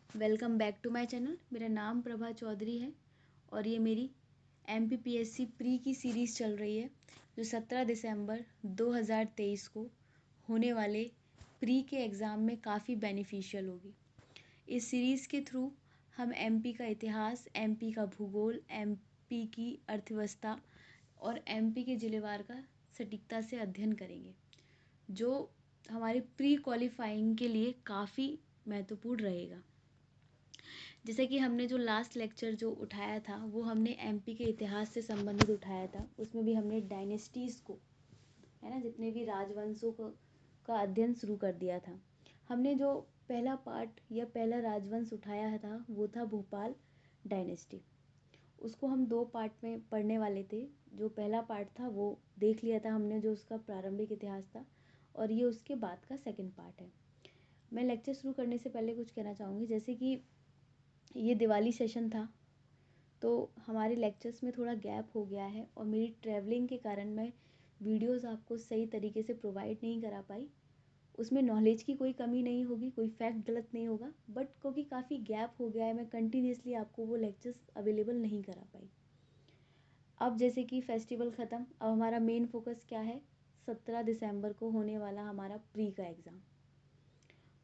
Welcome back to my channel. मेरा नाम प्रभा चौधरी है और ये मेरी MPPSC प्री की सीरीज़ चल रही है जो 17 दिसंबर 2023 को होने वाले प्री के एग्ज़ाम में काफ़ी बेनिफिशियल होगी। इस सीरीज़ के थ्रू हम MP का इतिहास, MP का भूगोल, MP की अर्थव्यवस्था और MP के जिलेवार का सटीकता से अध्ययन करेंगे, जो हमारे प्री क्वालिफाइंग के लिए काफ़ी महत्वपूर्ण रहेगा। जैसे कि हमने जो लास्ट लेक्चर जो उठाया था वो हमने MP के इतिहास से संबंधित उठाया था। उसमें भी हमने डायनेस्टीज़ को, है ना, जितने भी राजवंशों का अध्ययन शुरू कर दिया था। हमने जो पहला पार्ट या पहला राजवंश उठाया था वो था भोपाल डायनेस्टी। उसको हम 2 पार्ट में पढ़ने वाले थे। जो पहला पार्ट था वो देख लिया था हमने, जो उसका प्रारंभिक इतिहास था, और ये उसके बाद का सेकंड पार्ट है। मैं लेक्चर शुरू करने से पहले कुछ कहना चाहूँगी। जैसे कि ये दिवाली सेशन था तो हमारे लेक्चर्स में थोड़ा गैप हो गया है और मेरी ट्रैवलिंग के कारण मैं वीडियोस आपको सही तरीके से प्रोवाइड नहीं करा पाई। उसमें नॉलेज की कोई कमी नहीं होगी, कोई फैक्ट गलत नहीं होगा, बट क्योंकि काफ़ी गैप हो गया है मैं कंटिन्यूसली आपको वो लेक्चर्स अवेलेबल नहीं करा पाई। अब जैसे कि फेस्टिवल ख़त्म, अब हमारा मेन फोकस क्या है? 17 दिसंबर को होने वाला हमारा प्री का एग्ज़ाम।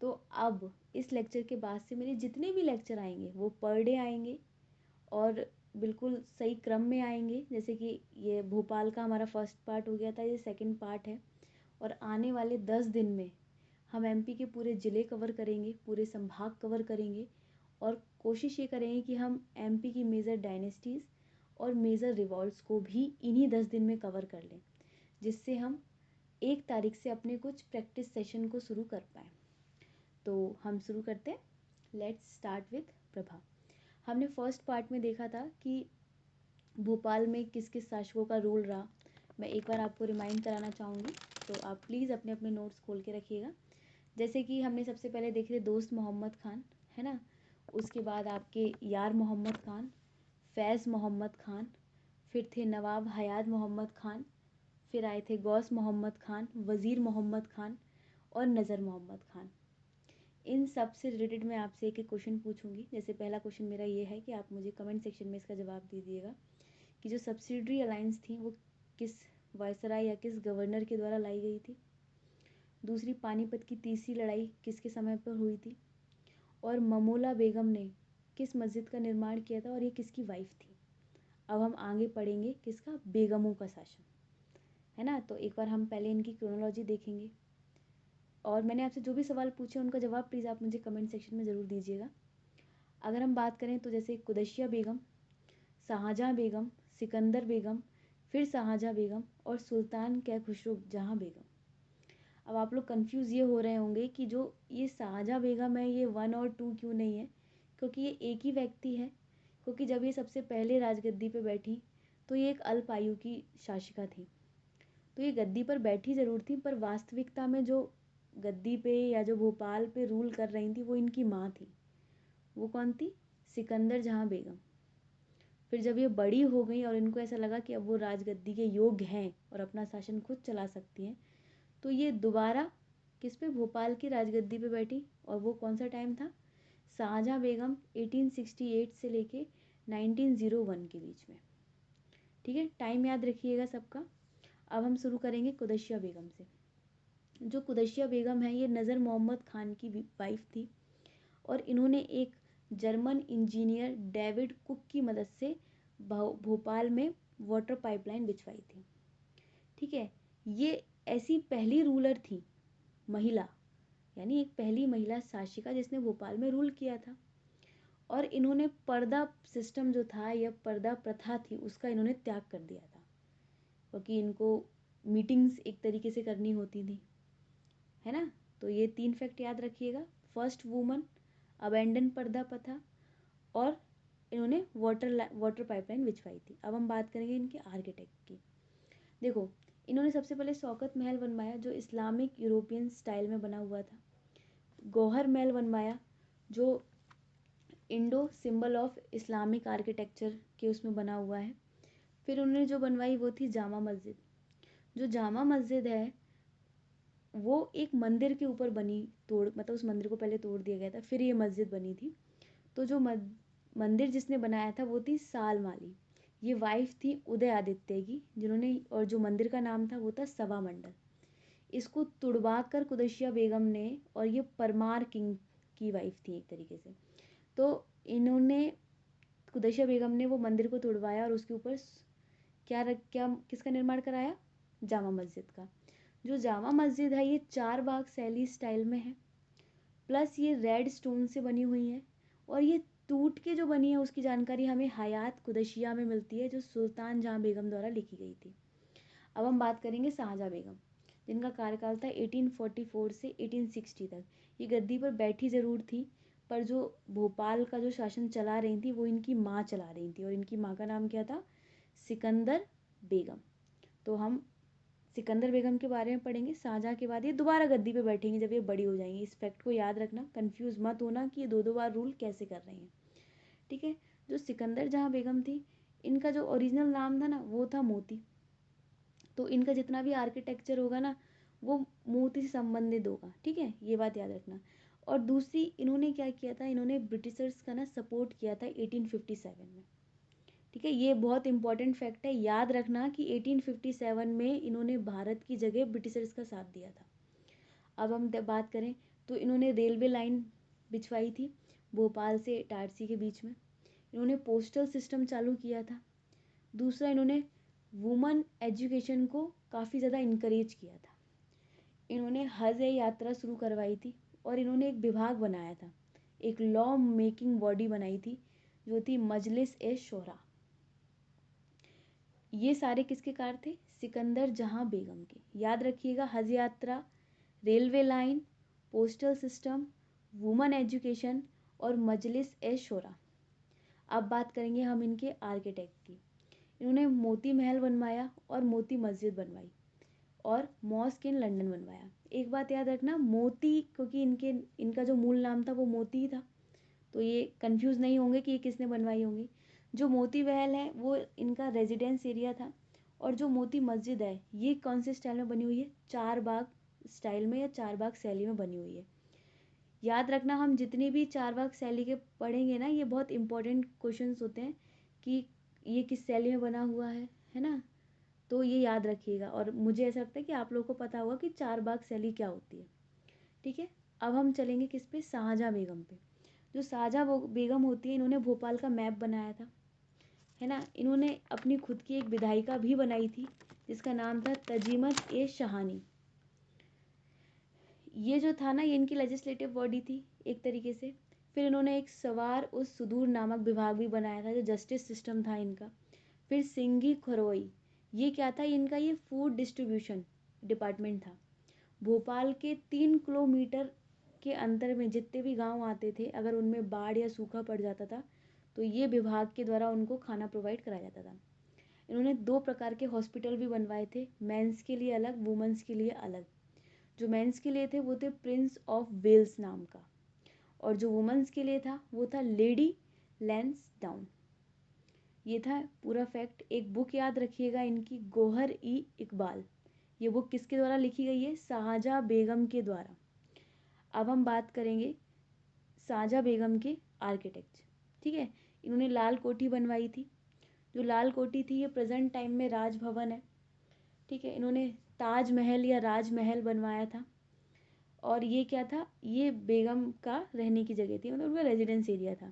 तो अब इस लेक्चर के बाद से मेरे जितने भी लेक्चर आएंगे वो पर डे आएंगे और बिल्कुल सही क्रम में आएंगे। जैसे कि ये भोपाल का हमारा फर्स्ट पार्ट हो गया था, ये सेकंड पार्ट है। और आने वाले 10 दिन में हम MP के पूरे ज़िले कवर करेंगे, पूरे संभाग कवर करेंगे और कोशिश ये करेंगे कि हम MP की मेजर डायनेस्टीज़ और मेजर रिवॉल्ट्स को भी इन्हीं 10 दिन में कवर कर लें, जिससे हम 1 तारीख से अपने कुछ प्रैक्टिस सेशन को शुरू कर पाएँ। तो हम शुरू करते हैं। Let's start with Prabha. हमने फर्स्ट पार्ट में देखा था कि भोपाल में किस किस शासकों का रूल रहा। मैं एक बार आपको रिमाइंड कराना चाहूँगी, तो आप प्लीज़ अपने अपने नोट्स खोल के रखिएगा। जैसे कि हमने सबसे पहले देखे थे दोस्त मोहम्मद खान, है ना। उसके बाद आपके यार मोहम्मद खान, फैज़ मोहम्मद खान, फिर थे नवाब हयात मोहम्मद खान, फिर आए थे गौस मोहम्मद खान, वज़ीर मोहम्मद खान और नज़र मोहम्मद खान। इन सब से रिलेटेड मैं आपसे एक एक क्वेश्चन पूछूंगी। जैसे पहला क्वेश्चन मेरा ये है कि आप मुझे कमेंट सेक्शन में इसका जवाब दीजिएगा कि जो सब्सिडरी अलायंस थी वो किस वायसराय या किस गवर्नर के द्वारा लाई गई थी। दूसरी, पानीपत की तीसरी लड़ाई किसके समय पर हुई थी। और ममोला बेगम ने किस मस्जिद का निर्माण किया था और ये किसकी वाइफ थी। अब हम आगे पढ़ेंगे किसका, बेगमों का शासन, है ना। तो एक बार हम पहले इनकी क्रोनोलॉजी देखेंगे और मैंने आपसे जो भी सवाल पूछे उनका जवाब प्लीज़ आप मुझे कमेंट सेक्शन में ज़रूर दीजिएगा। अगर हम बात करें तो जैसे कुदैशिया बेगम, शाहजहाँ बेगम, सिकंदर बेगम, फिर शाहजहाँ बेगम और सुल्तान कैखुसरो जहाँ बेगम। अब आप लोग कंफ्यूज ये हो रहे होंगे कि जो ये शाहजहाँ बेगम है ये 1 और 2 क्यों नहीं है, क्योंकि ये एक ही व्यक्ति है। क्योंकि जब ये सबसे पहले राजगद्दी पे बैठी तो ये एक अल्प आयु की शासिका थी। तो ये गद्दी पर बैठी ज़रूर थी, पर वास्तविकता में जो गद्दी पे या जो भोपाल पे रूल कर रही थी वो इनकी माँ थी। वो कौन थी? सिकंदर जहाँ बेगम। फिर जब ये बड़ी हो गई और इनको ऐसा लगा कि अब वो राजगद्दी के योग्य हैं और अपना शासन खुद चला सकती हैं, तो ये दोबारा किस पे, भोपाल की राजगद्दी पे बैठी। और वो कौन सा टाइम था? शाहजहाँ बेगम 1868 से लेके 1901 के बीच में। ठीक है, टाइम याद रखिएगा सबका। अब हम शुरू करेंगे कुदैशिया बेगम से। जो कुदैशिया बेगम है ये नज़र मोहम्मद खान की वाइफ थी और इन्होंने एक जर्मन इंजीनियर डेविड कुक की मदद से भोपाल में वाटर पाइपलाइन बिछवाई थी। ठीक है, ये ऐसी पहली रूलर थी महिला, यानी एक पहली महिला शासिका जिसने भोपाल में रूल किया था। और इन्होंने पर्दा सिस्टम जो था या पर्दा प्रथा थी उसका इन्होंने त्याग कर दिया था, क्योंकि इनको मीटिंग्स एक तरीके से करनी होती थी, है ना। तो ये 3 फैक्ट याद रखिएगा। फर्स्ट वुमन, अबेंडन पर्दा प्रथा और इन्होंने वाटर पाइपलाइन बिछवाई थी। अब हम बात करेंगे इनके आर्किटेक्ट की। देखो, इन्होंने सबसे पहले शौकत महल बनवाया जो इस्लामिक यूरोपियन स्टाइल में बना हुआ था। गौहर महल बनवाया जो Indo symbol of Islamic architecture के उसमें बना हुआ है। फिर उन्होंने जो बनवाई वो थी जामा मस्जिद। जो जामा मस्जिद है वो एक मंदिर के ऊपर बनी, मतलब उस मंदिर को पहले तोड़ दिया गया था फिर ये मस्जिद बनी थी। तो जो मंदिर जिसने बनाया था वो थी सालमाली। ये वाइफ थी उदय आदित्य की, जिन्होंने, और जो मंदिर का नाम था वो था सभा मंडल। इसको तुड़वाकर कुदसिया बेगम ने, और ये परमार किंग की वाइफ थी एक तरीके से, तो इन्होंने, कुदसिया बेगम ने वो मंदिर को तुड़वाया और उसके ऊपर क्या किसका निर्माण कराया? जामा मस्जिद का। जो जामा मस्जिद है ये 4 बाग शैली स्टाइल में है, प्लस ये रेड स्टोन से बनी हुई है, और ये टूट के जो बनी है उसकी जानकारी हमें हयात कुदसिया में मिलती है, जो सुल्तान जहाँ बेगम द्वारा लिखी गई थी। अब हम बात करेंगे शाहजहाँ बेगम, जिनका कार्यकाल था 1844 से 1860 तक। ये गद्दी पर बैठी ज़रूर थी, पर जो भोपाल का जो शासन चला रही थी वो इनकी माँ चला रही थी, और इनकी माँ का नाम क्या था? सिकंदर बेगम। तो हम सिकंदर बेगम के बारे में पढ़ेंगे। शाहजहाँ के बाद ये दोबारा गद्दी पे बैठेंगी जब ये बड़ी हो जाएंगी। इस फैक्ट को याद रखना, कंफ्यूज मत होना कि ये दो बार रूल कैसे कर रही हैं। ठीक है। जो सिकंदर जहाँ बेगम थी, इनका जो ओरिजिनल नाम था ना वो था मोती। तो इनका जितना भी आर्किटेक्चर होगा ना वो मोती से संबंधित होगा। ठीक है, ये बात याद रखना। और दूसरी, इन्होंने क्या किया था, इन्होंने ब्रिटिशर्स का ना सपोर्ट किया था 1857 में। ठीक है, ये बहुत इंपॉर्टेंट फैक्ट है, याद रखना कि 1857 में इन्होंने भारत की जगह ब्रिटिशर्स का साथ दिया था। अब हम बात करें तो इन्होंने रेलवे लाइन बिछवाई थी भोपाल से इटारसी के बीच में। इन्होंने पोस्टल सिस्टम चालू किया था। दूसरा, इन्होंने वुमन एजुकेशन को काफ़ी ज़्यादा इनकरेज किया था। इन्होंने हज यात्रा शुरू करवाई थी, और इन्होंने एक विभाग बनाया था, एक लॉ मेकिंग बॉडी बनाई थी जो थी मजलिस ए शोरा। ये सारे किसके कार थे? सिकंदर जहां बेगम के। याद रखिएगा, हज यात्रा, railway line, postal system, woman education और मजलिस ए शोरा। अब बात करेंगे हम इनके आर्किटेक्ट की। इन्होंने मोती महल बनवाया और मोती मस्जिद बनवाई, और मॉस्क इन लंदन बनवाया। एक बात याद रखना, मोती, क्योंकि इनका जो मूल नाम था वो मोती ही था, तो ये कंफ्यूज नहीं होंगे कि ये किसने बनवाई होंगी। जो मोती महल है वो इनका रेजिडेंस एरिया था, और जो मोती मस्जिद है ये कौन से स्टाइल में बनी हुई है? 4 बाग स्टाइल में या 4 बाग शैली में बनी हुई है। याद रखना, हम जितनी भी 4 बाग शैली के पढ़ेंगे ना, ये बहुत इंपॉर्टेंट क्वेश्चंस होते हैं कि ये किस शैली में बना हुआ है ना, तो ये याद रखिएगा। और मुझे ऐसा लगता है कि आप लोगों को पता होगा कि 4 बाग शैली क्या होती है। ठीक है, अब हम चलेंगे किस पे? शाहजहाँ बेगम पे। जो शाहजहाँ बेगम होती है, इन्होंने भोपाल का मैप बनाया था, है ना। इन्होंने अपनी खुद की एक विधायिका भी बनाई थी जिसका नाम था तजीमत ए शहानी। ये जो था ना, ये इनकी लेजिस्लेटिव बॉडी थी एक तरीके से। फिर इन्होंने एक सवार उस सुदूर नामक विभाग भी बनाया था जो जस्टिस सिस्टम था इनका। फिर सिंगी खरोई, ये क्या था? इनका ये फूड डिस्ट्रीब्यूशन डिपार्टमेंट था। भोपाल के 3 किलोमीटर के अंतर में जितने भी गांव आते थे, अगर उनमें बाढ़ या सूखा पड़ जाता था तो ये विभाग के द्वारा उनको खाना प्रोवाइड कराया जाता था। इन्होंने 2 प्रकार के हॉस्पिटल भी बनवाए थे, मेंस के लिए अलग, वुमेन्स के लिए अलग। जो मेंस के लिए थे वो थे प्रिंस ऑफ वेल्स नाम का, और जो वुमेन्स के लिए था वो था लेडी लैंसडाउन। ये था पूरा फैक्ट। एक बुक याद रखिएगा इनकी, गोहर ई इकबाल। ये बुक किसके द्वारा लिखी गई है? शाहजहाँ बेगम के द्वारा। अब हम बात करेंगे शाहजहाँ बेगम के आर्किटेक्ट। ठीक है, इन्होंने लाल कोठी बनवाई थी। जो लाल कोठी थी ये प्रेजेंट टाइम में राजभवन है। ठीक है, इन्होंने ताजमहल या राजमहल बनवाया था, और ये क्या था? ये बेगम का रहने की जगह थी, मतलब उनका रेजिडेंस एरिया था।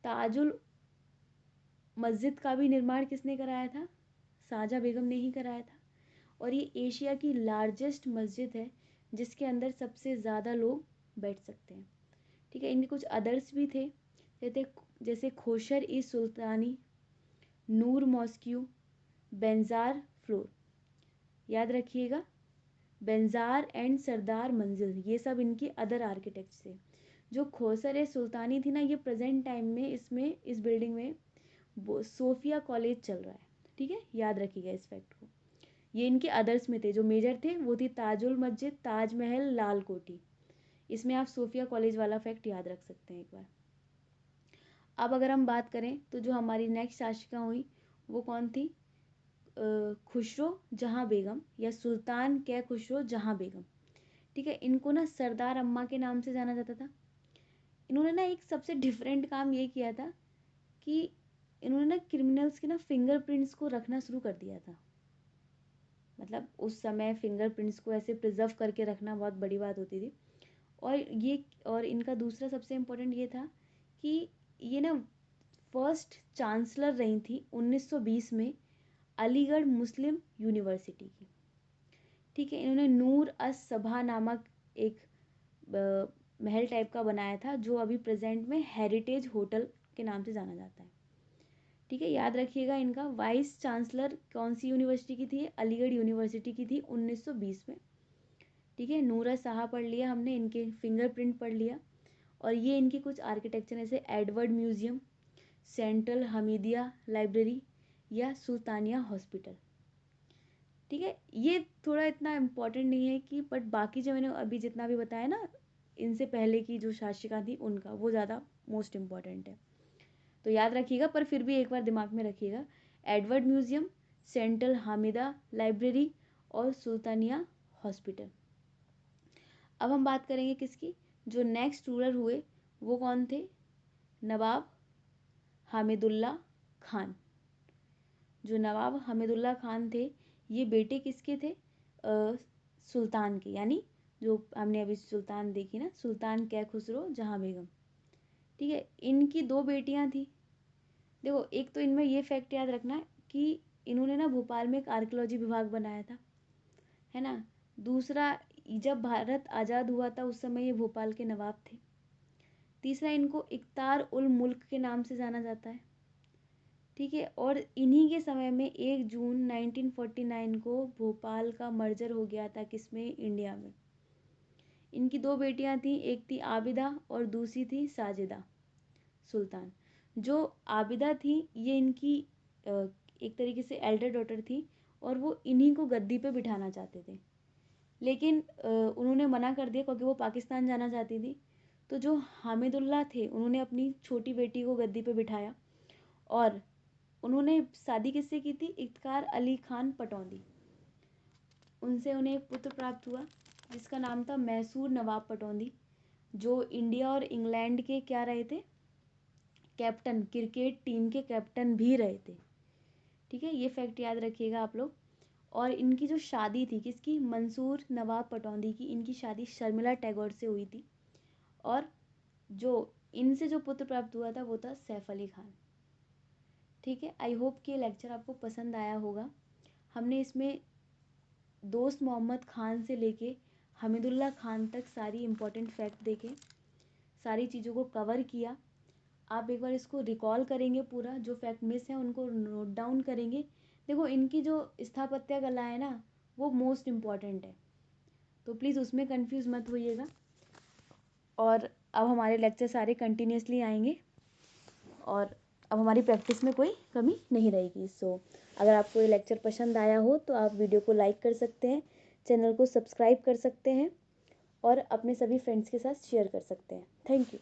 ताजुल मस्जिद का भी निर्माण किसने कराया था? शाहजहाँ बेगम ने ही कराया था, और ये एशिया की लार्जेस्ट मस्जिद है जिसके अंदर सबसे ज़्यादा लोग बैठ सकते हैं। ठीक है, इनके कुछ अदर्स भी थे, जैसे खोशर ई सुल्तानी, नूर मॉस्क्यू, बेंजार फ्लोर। याद रखिएगा, बेंजार एंड सरदार मंजिल, ये सब इनकी अदर आर्किटेक्ट्स थे। जो खोसर ए सुल्तानी थी ना, ये प्रेजेंट टाइम में इस बिल्डिंग में सोफिया कॉलेज चल रहा है। ठीक है, याद रखिएगा इस फैक्ट को। ये इनके अदर्स में थे, जो मेजर थे वो थी ताजुल मस्जिद, ताजमहल, लाल कोठी। इसमें आप सोफिया कॉलेज वाला फैक्ट याद रख सकते हैं एक बार। अब अगर हम बात करें तो जो हमारी नेक्स्ट शासिका हुई वो कौन थी? खुसरो जहाँ बेगम, या सुल्तान कै खुसरो जहाँ बेगम। ठीक है, इनको ना सरदार अम्मा के नाम से जाना जाता था। इन्होंने ना एक सबसे डिफरेंट काम ये किया था कि इन्होंने ना क्रिमिनल्स के ना फिंगरप्रिंट्स को रखना शुरू कर दिया था। मतलब उस समय फिंगरप्रिंट्स को ऐसे प्रिजर्व करके रखना बहुत बड़ी बात होती थी। और इनका दूसरा सबसे इम्पोर्टेंट ये था कि ये ना फर्स्ट चांसलर रही थी 1920 में अलीगढ़ मुस्लिम यूनिवर्सिटी की। ठीक है, इन्होंने नूर अस सभा नामक एक महल टाइप का बनाया था जो अभी प्रेजेंट में हेरिटेज होटल के नाम से जाना जाता है। ठीक है, याद रखिएगा इनका वाइस चांसलर कौन सी यूनिवर्सिटी की थी, अलीगढ़ यूनिवर्सिटी की थी 1920 में। ठीक है, नूर शाह पढ़ लिया हमने, इनके फिंगरप्रिंट पढ़ लिया, और ये इनकी कुछ आर्किटेक्चर जैसे Edward museum, central Hamidia library या सुल्तानिया हॉस्पिटल। ठीक है, ये थोड़ा इतना इम्पोर्टेंट नहीं है कि, बट बाकी जो मैंने अभी जितना भी बताया ना इनसे पहले की जो शासिका थी उनका, वो ज़्यादा मोस्ट इम्पॉर्टेंट है, तो याद रखिएगा। पर फिर भी एक बार दिमाग में रखिएगा, Edward museum, central Hamida library और सुल्तानिया हॉस्पिटल। अब हम बात करेंगे किसकी, जो नेक्स्ट रूलर हुए वो कौन थे, नवाब हामिदुल्ला खान। जो नवाब हामिदुल्ला खान थे ये बेटे किसके थे, सुल्तान के, यानी जो हमने अभी सुल्तान देखी ना, सुल्तान कै खुसरो जहाँ बेगम। ठीक है, इनकी दो बेटियां थी। देखो, एक तो इनमें ये फैक्ट याद रखना कि इन्होंने ना भोपाल में एक आर्कियोलॉजी विभाग बनाया था, है ना। दूसरा, जब भारत आज़ाद हुआ था उस समय ये भोपाल के नवाब थे। तीसरा, इनको इख्तार उल मुल्क के नाम से जाना जाता है। ठीक है, और इन्हीं के समय में 1 जून 1949 को भोपाल का मर्जर हो गया था, किसमें, इंडिया में। इनकी दो बेटियां थी, एक थी आबिदा और दूसरी थी साजिदा सुल्तान। जो आबिदा थी ये इनकी एक तरीके से एल्डर डॉटर थी, और वो इन्हीं को गद्दी पे बिठाना चाहते थे, लेकिन उन्होंने मना कर दिया क्योंकि वो पाकिस्तान जाना चाहती थी। तो जो हामिदुल्ला थे उन्होंने अपनी छोटी बेटी को गद्दी पे बिठाया, और उन्होंने शादी किससे की थी, इफ्तिखार अली खान पटौदी। उनसे उन्हें एक पुत्र प्राप्त हुआ जिसका नाम था मैसूर नवाब पटौदी, जो इंडिया और इंग्लैंड के क्या रहे थे, कैप्टन, क्रिकेट टीम के कैप्टन भी रहे थे। ठीक है, ये फैक्ट याद रखिएगा आप लोग। और इनकी जो शादी थी किसकी, मंसूर नवाब पटौदी की, इनकी शादी शर्मिला टैगोर से हुई थी, और जो इनसे जो पुत्र प्राप्त हुआ था वो था सैफ अली खान। ठीक है, आई होप कि ये लेक्चर आपको पसंद आया होगा। हमने इसमें दोस्त मोहम्मद खान से लेके हमीदुल्ला खान तक सारी इम्पोर्टेंट फैक्ट देखे, सारी चीज़ों को कवर किया। आप एक बार इसको रिकॉल करेंगे, पूरा जो फैक्ट मिस है उनको नोट डाउन करेंगे। देखो, इनकी जो स्थापत्य कला है ना वो मोस्ट इम्पॉर्टेंट है, तो प्लीज़ उसमें कंफ्यूज मत होइएगा। और अब हमारे लेक्चर सारे कंटिन्यूसली आएंगे, और अब हमारी प्रैक्टिस में कोई कमी नहीं रहेगी। सो अगर आपको ये लेक्चर पसंद आया हो तो आप वीडियो को लाइक कर सकते हैं, चैनल को सब्सक्राइब कर सकते हैं, और अपने सभी फ्रेंड्स के साथ शेयर कर सकते हैं। Thank you.